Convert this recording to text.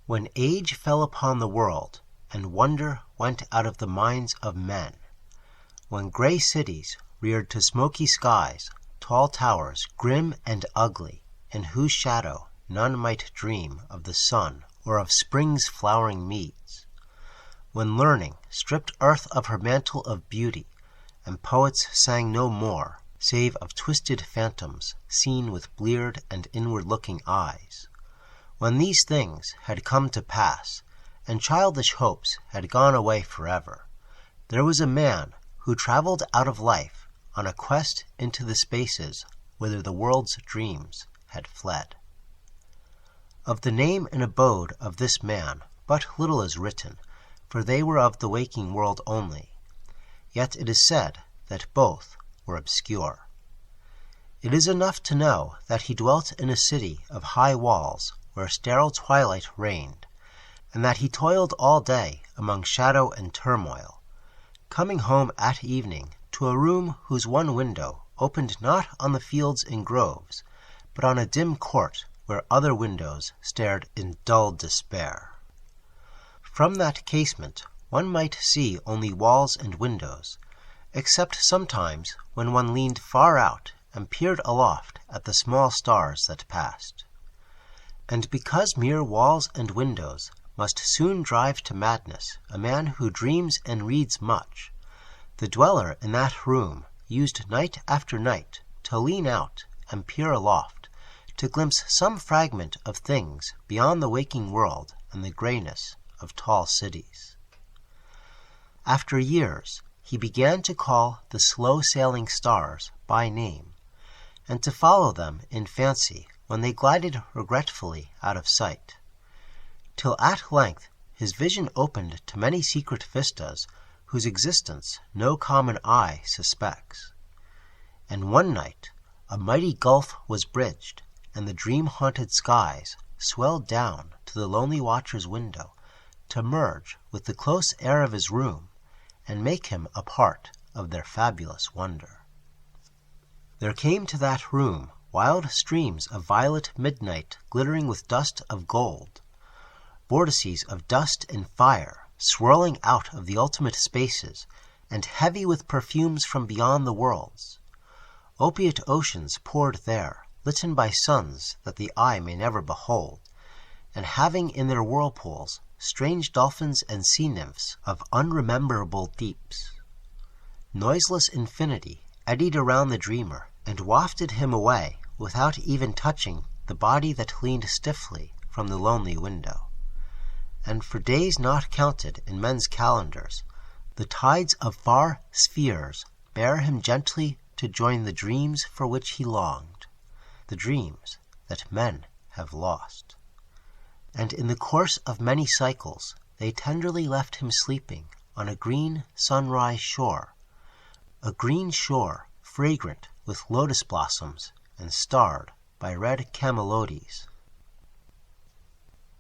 When age fell upon the world, and wonder went out of the minds of men, when gray cities reared to smoky skies tall towers grim and ugly, in whose shadow none might dream of the sun or of spring's flowering meads, when learning stripped earth of her mantle of beauty, and poets sang no more, save of twisted phantoms seen with bleared and inward-looking eyes, when these things had come to pass, and childish hopes had gone away forever, there was a man who traveled out of life on a quest into the spaces whither the world's dreams had fled. Of the name and abode of this man but little is written, for they were of the waking world only, yet it is said that both were obscure. It is enough to know that he dwelt in a city of high walls where sterile twilight reigned, and that he toiled all day among shadow and turmoil, coming home at evening to a room whose one window opened not on the fields and groves, but on a dim court where other windows stared in dull despair. From that casement one might see only walls and windows, except sometimes when one leaned far out and peered aloft at the small stars that passed. And because mere walls and windows must soon drive to madness a man who dreams and reads much, the dweller in that room used night after night to lean out and peer aloft, to glimpse some fragment of things beyond the waking world and the grayness of tall cities. After years, he began to call the slow-sailing stars by name, and to follow them in fancy when they glided regretfully out of sight, till at length his vision opened to many secret vistas whose existence no common eye suspects. And one night a mighty gulf was bridged, and the dream-haunted skies swelled down to the lonely watcher's window to merge with the close air of his room and make him a part of their fabulous wonder. There came to that room wild streams of violet midnight glittering with dust of gold, vortices of dust and fire swirling out of the ultimate spaces and heavy with perfumes from beyond the worlds. Opiate oceans poured there, litten by suns that the eye may never behold, and having in their whirlpools strange dolphins and sea-nymphs of unrememberable deeps. Noiseless infinity eddied around the dreamer and wafted him away without even touching the body that leaned stiffly from the lonely window. And for days not counted in men's calendars, the tides of far spheres bear him gently to join the dreams for which he longed, the dreams that men have lost. And in the course of many cycles, they tenderly left him sleeping on a green sunrise shore, a green shore fragrant with lotus blossoms and starred by red camelodes.